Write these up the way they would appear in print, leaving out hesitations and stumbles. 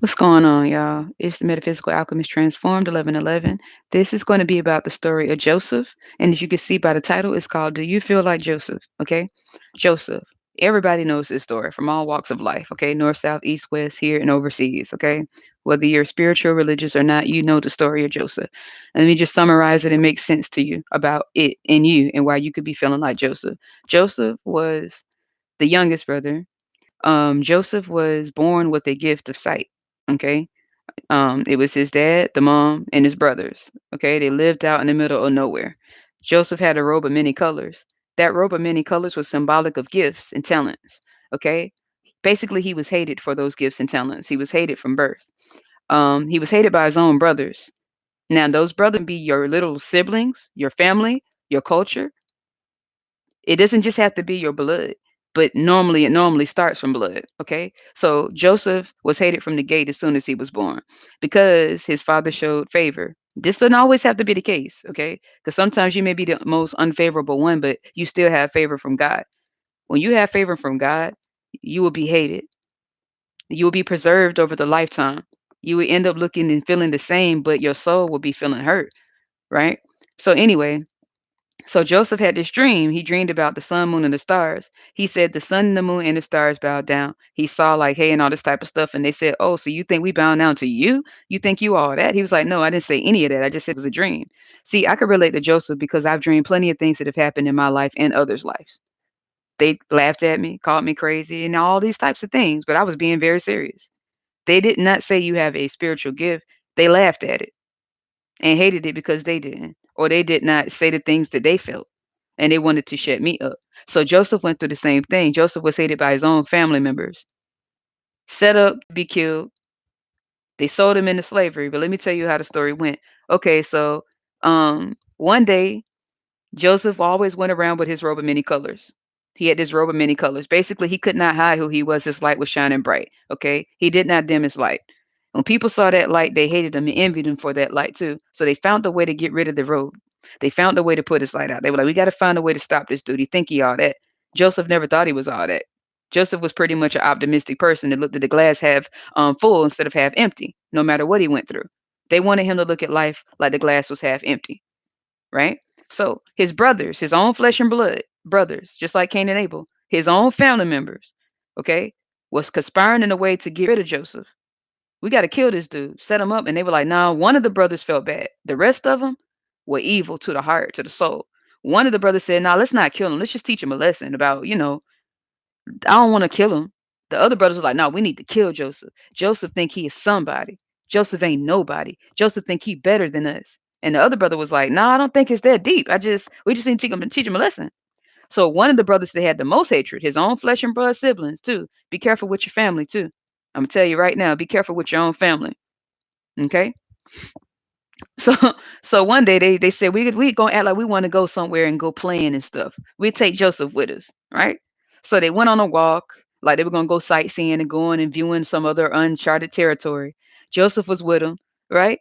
What's going on, y'all? It's the Metaphysical Alchemist Transformed 1111. This is going to be about the story of Joseph. And as you can see by the title, it's called Do You Feel Like Joseph? Okay. Joseph. Everybody knows this story from all walks of life. Okay. North, south, east, west, here, and overseas. Okay. Whether you're spiritual, religious, or not, you know the story of Joseph. Let me just summarize it and make sense to you about it and you and why you could be feeling like Joseph. Joseph was the youngest brother. Joseph was born with a gift of sight. Okay. It was his dad, the mom, and his brothers. Okay, they lived out in the middle of nowhere. Joseph had a robe of many colors. That robe of many colors was symbolic of gifts and talents. Okay, basically, he was hated for those gifts and talents. He was hated from birth. He was hated by his own brothers. Now, those brothers be your little siblings, your family, your culture. It doesn't just have to be your blood, but normally it normally starts from blood. Okay. So Joseph was hated from the gate as soon as he was born because his father showed favor. This doesn't always have to be the case. Okay. Because sometimes you may be the most unfavorable one, but you still have favor from God. When you have favor from God, you will be hated. You will be preserved over the lifetime. You will end up looking and feeling the same, but your soul will be feeling hurt. Right. So, anyway, so Joseph had this dream. He dreamed about the sun, moon, and the stars. He said the sun, the moon, and the stars bowed down. He saw like, hey, and all this type of stuff. And they said, oh, so you think we bow down to you? You think you all that? He was like, no, I didn't say any of that. I just said it was a dream. See, I could relate to Joseph because I've dreamed plenty of things that have happened in my life and others' lives. They laughed at me, called me crazy, and all these types of things, but I was being very serious. They did not say you have a spiritual gift. They laughed at it and hated it because they didn't, or they did not say the things that they felt, and they wanted to shut me up. So Joseph went through the same thing. Joseph was hated by his own family members, set up to be killed. They sold him into slavery. But let me tell you how the story went. Okay, so one day Joseph always went around with his robe of many colors. He had this robe of many colors. Basically, he could not hide who he was. His light was shining bright. Okay. He did not dim his light. When people saw that light, they hated him and envied him for that light too. So they found a way to get rid of the robe. They found a way to put his light out. They were like, we got to find a way to stop this dude. He think he all that. Joseph never thought he was all that. Joseph was pretty much an optimistic person that looked at the glass half full instead of half empty, no matter what he went through. They wanted him to look at life like the glass was half empty, right? So his brothers, his own flesh and blood brothers, just like Cain and Abel, his own family members, okay, was conspiring in a way to get rid of Joseph. We got to kill this dude, set him up. And they were like, nah, one of the brothers felt bad. The rest of them were evil to the heart, to the soul. One of the brothers said, nah, let's not kill him. Let's just teach him a lesson about, I don't want to kill him. The other brothers were like, no, we need to kill Joseph. Joseph think he is somebody. Joseph ain't nobody. Joseph think he better than us. And the other brother was like, no, I don't think it's that deep. We just need to teach him a lesson. So one of the brothers that had the most hatred, his own flesh and blood siblings too. Be careful with your family too. I'm gonna tell you right now, be careful with your own family. Okay. So so one day they said we gonna act like we want to go somewhere and go playing and stuff. We take Joseph with us, right? So they went on a walk, like they were gonna go sightseeing and going and viewing some other uncharted territory. Joseph was with them, right?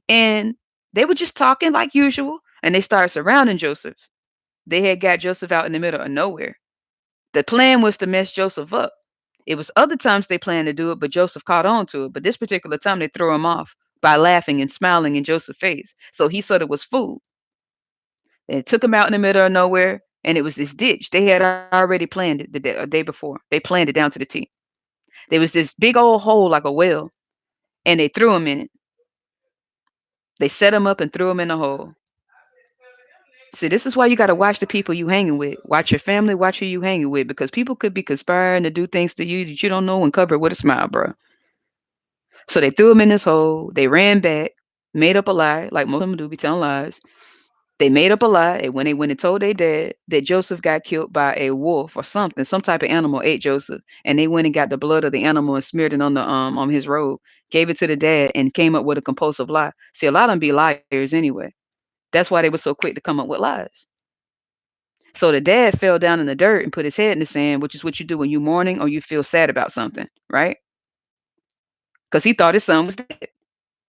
And they were just talking like usual, and they started surrounding Joseph. They had got Joseph out in the middle of nowhere. The plan was to mess Joseph up. It was other times they planned to do it, but Joseph caught on to it. But this particular time they threw him off by laughing and smiling in Joseph's face. So he thought it was food. They took him out in the middle of nowhere, and it was this ditch. They had already planned it a day before. They planned it down to the T. There was this big old hole like a well, and they threw him in it. They set him up and threw him in the hole. See, this is why you got to watch the people you hanging with. Watch your family, watch who you hanging with, because people could be conspiring to do things to you that you don't know and cover it with a smile, bro. So they threw him in this hole. They ran back, made up a lie, like most of them do, be telling lies. They made up a lie, and when they went and told their dad that Joseph got killed by a wolf or something, some type of animal ate Joseph, and they went and got the blood of the animal and smeared it on his robe, gave it to the dad, and came up with a compulsive lie. See, a lot of them be liars anyway. That's why they were so quick to come up with lies. So the dad fell down in the dirt and put his head in the sand, which is what you do when you mourning or you feel sad about something, right? Because he thought his son was dead.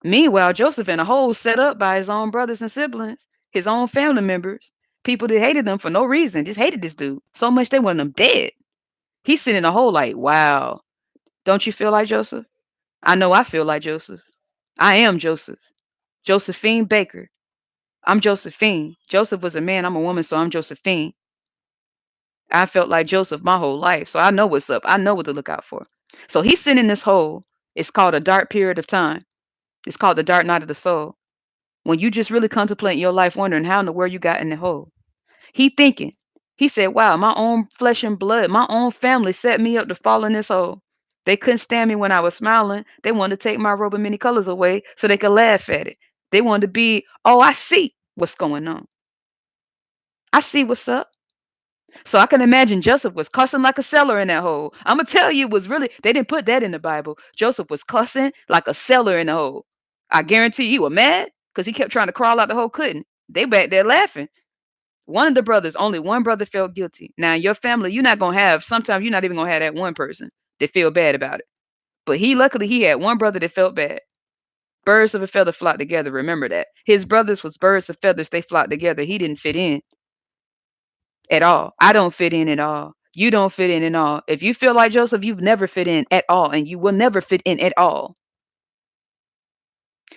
Meanwhile, Joseph in a hole set up by his own brothers and siblings, his own family members, people that hated him for no reason, just hated this dude so much they wanted him dead. He's sitting in a hole like, wow, don't you feel like Joseph? I know I feel like Joseph. I am Joseph. Josephine Baker. I'm Josephine. Joseph was a man, I'm a woman, so I'm Josephine. I felt like Joseph my whole life, so I know what's up. I know what to look out for. So he's sitting in this hole. It's called a dark period of time. It's called the dark night of the soul. When you just really contemplate your life, wondering how in the world you got in the hole. He thinking. He said, wow, my own flesh and blood, my own family set me up to fall in this hole. They couldn't stand me when I was smiling. They wanted to take my robe of many colors away so they could laugh at it. They wanted to be, oh, I see what's going on. I see what's up. So I can imagine Joseph was cussing like a sailor in that hole. I'm gonna tell you, it was really they didn't put that in the Bible. Joseph was cussing like a sailor in the hole. I guarantee you were mad because he kept trying to crawl out the hole, couldn't. They back there laughing. One of the brothers, only one brother felt guilty. Now in your family, you're not gonna have. Sometimes you're not even gonna have that one person that feel bad about it. But luckily, he had one brother that felt bad. Birds of a feather flock together. Remember that. His brothers was birds of feathers. They flocked together. He didn't fit in at all. I don't fit in at all. You don't fit in at all. If you feel like Joseph, you've never fit in at all, and you will never fit in at all.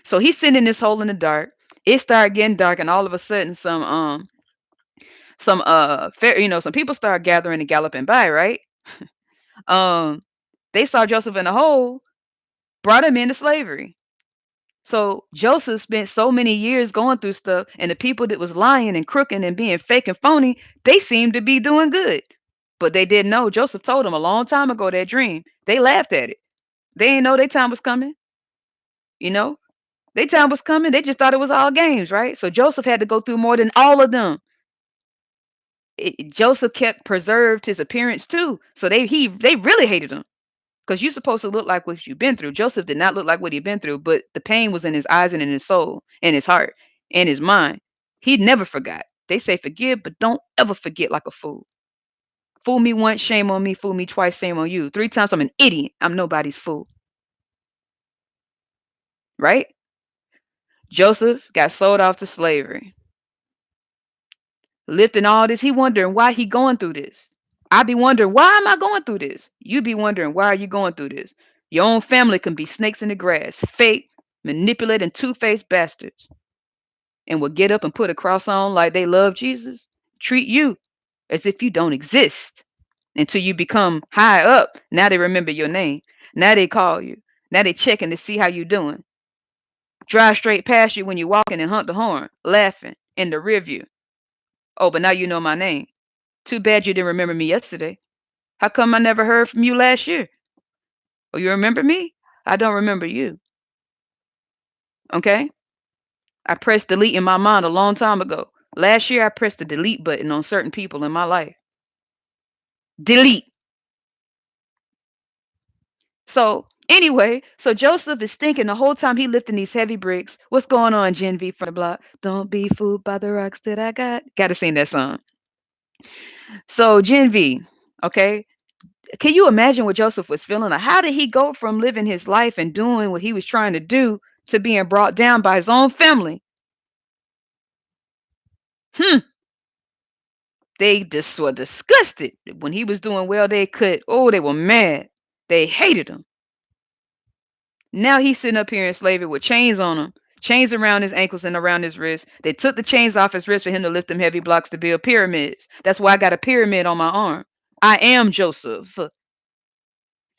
So he's sitting in this hole in the dark. It started getting dark, and all of a sudden, some people start gathering and galloping by, right? Um, they saw Joseph in the hole, brought him into slavery. So Joseph spent so many years going through stuff, and the people that was lying and crooking and being fake and phony, they seemed to be doing good. But they didn't know. Joseph told them a long time ago that dream. They laughed at it. They didn't know their time was coming. You know, their time was coming. They just thought it was all games, right? So Joseph had to go through more than all of them. Joseph kept preserved his appearance too. So they really hated him because you're supposed to look like what you've been through. Joseph did not look like what he'd been through, but the pain was in his eyes and in his soul, and his heart, and his mind. He never forgot. They say forgive, but don't ever forget like a fool. Fool me once, shame on me. Fool me twice, shame on you. Three times, I'm an idiot. I'm nobody's fool. Right? Joseph got sold off to slavery. Lifting all this, he wondering why he going through this. I be wondering, why am I going through this? You be wondering, why are you going through this? Your own family can be snakes in the grass, fake, manipulating, two-faced bastards, and will get up and put a cross on like they love Jesus. Treat you as if you don't exist until you become high up. Now they remember your name. Now they call you. Now they checking to see how you doing. Drive straight past you when you're walking and hunt the horn, laughing in the rear view. Oh, but now you know my name. Too bad you didn't remember me yesterday. How come I never heard from you last year? Oh, you remember me? I don't remember you. Okay? I pressed delete in my mind a long time ago. Last year, I pressed the delete button on certain people in my life. Delete. So, anyway, so Joseph is thinking the whole time he lifting these heavy bricks. What's going on, Gen V from the block? Don't be fooled by the rocks that I got. Gotta sing that song. So, Gen V, okay? Can you imagine what Joseph was feeling? Like, how did he go from living his life and doing what he was trying to do to being brought down by his own family? Hmm. They just were disgusted. When he was doing well, they were mad. They hated him. Now he's sitting up here in slavery with chains on him, chains around his ankles and around his wrists. They took the chains off his wrist for him to lift them heavy blocks to build pyramids. That's why I got a pyramid on my arm. I am Joseph.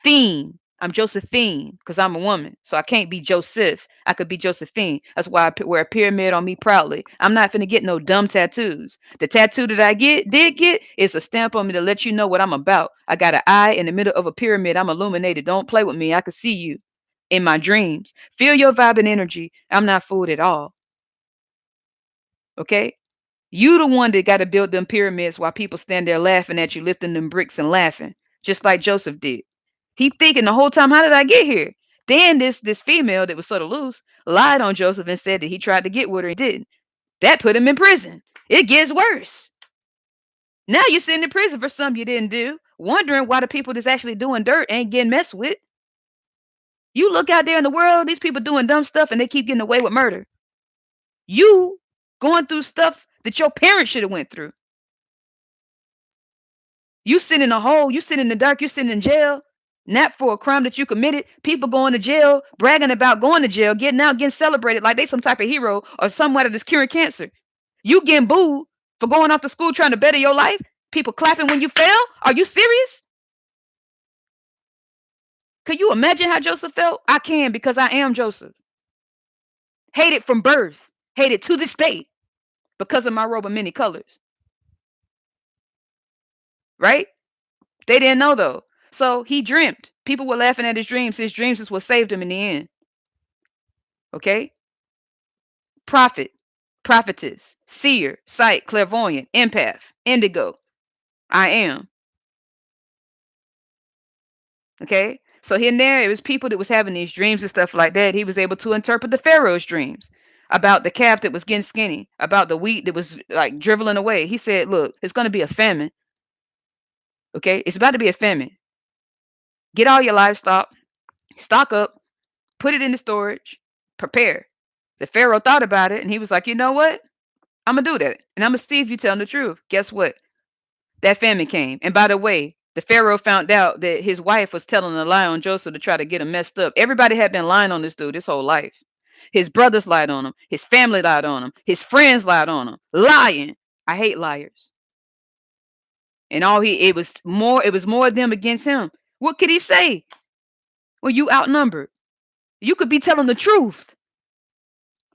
Fiend. I'm Josephine because I'm a woman. So I can't be Joseph. I could be Josephine. That's why wear a pyramid on me proudly. I'm not finna get no dumb tattoos. The tattoo that I did get is a stamp on me to let you know what I'm about. I got an eye in the middle of a pyramid. I'm illuminated. Don't play with me. I can see you in my dreams. Feel your vibe and energy. I'm not fooled at all. Okay? You the one that got to build them pyramids while people stand there laughing at you, lifting them bricks and laughing, just like Joseph did. He thinking the whole time, how did I get here? Then this female that was sort of loose lied on Joseph and said that he tried to get with her and didn't. That put him in prison. It gets worse. Now you're sitting in prison for something you didn't do, wondering why the people that's actually doing dirt ain't getting messed with. You look out there in the world, these people doing dumb stuff and they keep getting away with murder. You going through stuff that your parents should have went through. You sit in a hole, you sit in the dark, you sit in jail. not for a crime that you committed. People going to jail, bragging about going to jail, getting out, getting celebrated like they some type of hero or somebody that's curing cancer. You getting booed for going off to school trying to better your life? People clapping when you fail? Are you serious? Can you imagine how Joseph felt? I can, because I am Joseph. Hated from birth, hated to this day because of my robe of many colors, right? They didn't know though. So he dreamt. People were laughing at his dreams. His dreams is what saved him in the end. Okay? Prophet, prophetess, seer, sight, clairvoyant, empath, indigo. I am. Okay? So here and there, it was people that was having these dreams and stuff like that. He was able to interpret the Pharaoh's dreams about the calf that was getting skinny, about the wheat that was like driveling away. He said, look, it's going to be a famine. Okay? It's about to be a famine. Get all your livestock, stock up, put it in the storage, prepare. The Pharaoh thought about it and he was like, you know what? I'm going to do that. And I'm going to see if you tell the truth. Guess what? That famine came. And by the way, the Pharaoh found out that his wife was telling a lie on Joseph to try to get him messed up. Everybody had been lying on this dude his whole life. His brothers lied on him. His family lied on him. His friends lied on him. Lying. I hate liars. And it was more of them against him. What could he say? Well, you outnumbered. You could be telling the truth.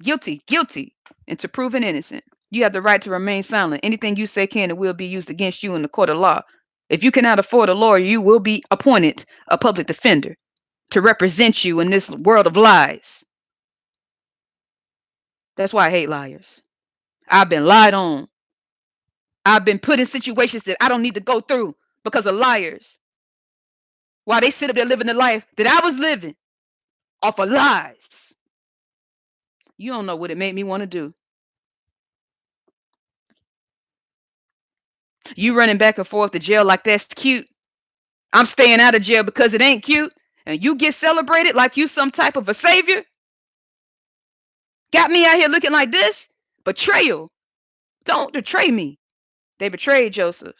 Guilty, guilty. And to proven innocent, you have the right to remain silent. Anything you say can and will be used against you in the court of law. If you cannot afford a lawyer, you will be appointed a public defender to represent you in this world of lies. That's why I hate liars. I've been lied on. I've been put in situations that I don't need to go through because of liars. While they sit up there living the life that I was living off of lies. You don't know what it made me want to do. You running back and forth to jail like that's cute. I'm staying out of jail because it ain't cute. And you get celebrated like you some type of a savior. Got me out here looking like this? Betrayal. Don't betray me. They betrayed Joseph.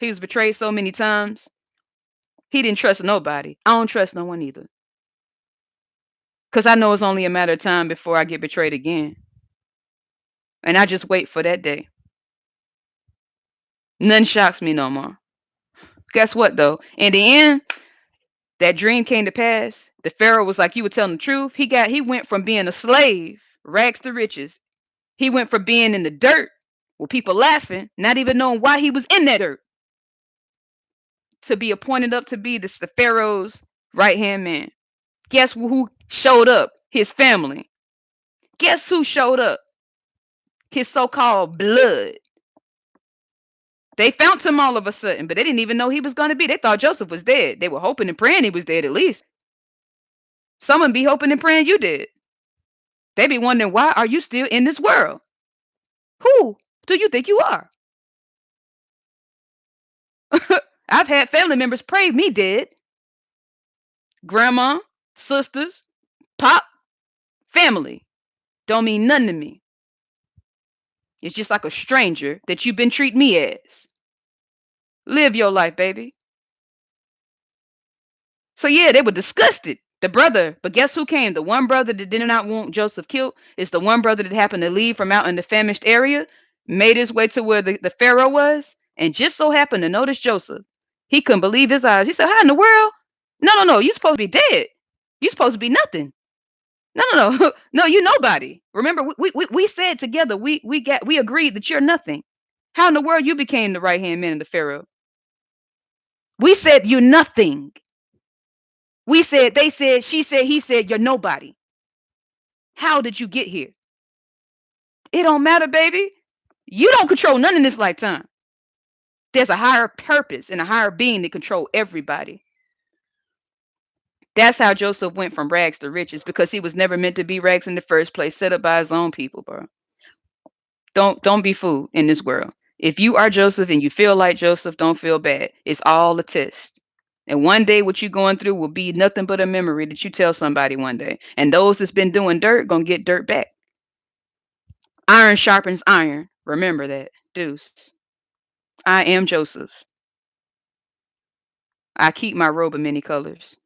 He was betrayed so many times. He didn't trust nobody. I don't trust no one either. Because I know it's only a matter of time before I get betrayed again. And I just wait for that day. Nothing shocks me no more. Guess what though? In the end, that dream came to pass. The Pharaoh was like, you were telling the truth. He went from being a slave, rags to riches. He went from being in the dirt with people laughing, not even knowing why he was in that dirt, to be appointed up to be the Pharaoh's right hand man. Guess who showed up? His family. Guess who showed up? His so-called blood. They found him all of a sudden, but they didn't even know he was going to be. They thought Joseph was dead. They were hoping and praying he was dead at least. Someone be hoping and praying you did. They be wondering, why are you still in this world? Who do you think you are? I've had family members pray me dead. Grandma, sisters, pop, family. Don't mean nothing to me. It's just like a stranger that you've been treating me as. Live your life, baby. So yeah, they were disgusted. The brother, but guess who came? The one brother that did not want Joseph killed is the one brother that happened to leave from out in the famished area, made his way to where the Pharaoh was, and just so happened to notice Joseph. He couldn't believe his eyes. He said, how in the world? No, no, no. You're supposed to be dead. You're supposed to be nothing. No, no, no. No, you nobody. Remember, we said together, we agreed that you're nothing. How in the world you became the right hand man of the Pharaoh? We said you're nothing. We said, they said, she said, he said, you're nobody. How did you get here? It don't matter, baby. You don't control none in this lifetime. There's a higher purpose and a higher being that control everybody. That's how Joseph went from rags to riches, because he was never meant to be rags in the first place, set up by his own people, bro. Don't be fooled in this world. If you are Joseph and you feel like Joseph, don't feel bad. It's all a test. And one day what you're going through will be nothing but a memory that you tell somebody one day. And those that's been doing dirt gonna get dirt back. Iron sharpens iron. Remember that. Deuce. I am Joseph. I keep my robe of many colors.